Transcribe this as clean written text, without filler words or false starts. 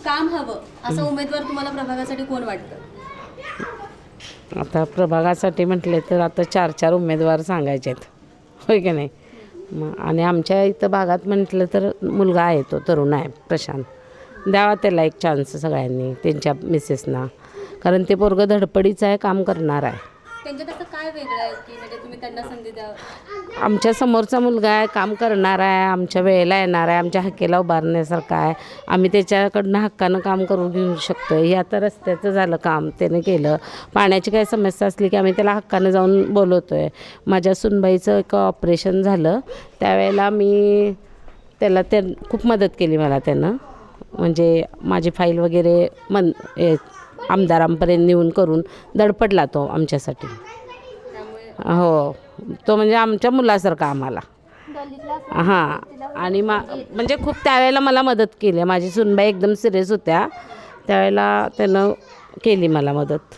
काम हवं असं उमेदवार तुम्हाला प्रभागासाठी कोण वाटतं? आता प्रभागासाठी म्हटले तर आता 4 उमेदवार सांगायचे आहेत, होय की नाही. मग आणि आमच्या इथं भागात म्हटलं तर मुलगा आहे, तो तरुण आहे प्रशांत. द्यावा त्याला एक चान्स सगळ्यांनी, त्यांच्या मिसेसना. कारण ते पोरगं धडपडीचं आहे, काम करणार आहे. त्यांच्यात असं काय वेगळं आहे की म्हणजे तुम्ही त्यांना संधी द्यावं? आमच्या समोरचा मुलगा आहे, काम करणार आहे, आमच्या वेळेला येणार आहे, आमच्या हक्केला उभारण्यासारखा आहे. आम्ही त्याच्याकडनं हक्कानं काम करून घेऊ शकतो. हे आता रस्त्याचं झालं काम, त्याने केलं. पाण्याची काही समस्या असली की आम्ही त्याला हक्कानं जाऊन बोलवतो आहे. माझ्या सुनबाईचं एक ऑपरेशन झालं, त्यावेळेला मी त्याला खूप मदत केली मला त्यानं. म्हणजे माझी फाईल वगैरे आमदारांपर्यंत नेऊन करून धडपडला तो आमच्यासाठी. हो, तो म्हणजे आमच्या मुलासारखा आम्हाला. हां, आणि म्हणजे खूप त्यावेळेला मला मदत केली. माझी सुनबाई एकदम सिरियस होत्या, त्यावेळेला त्यानं केली मला मदत.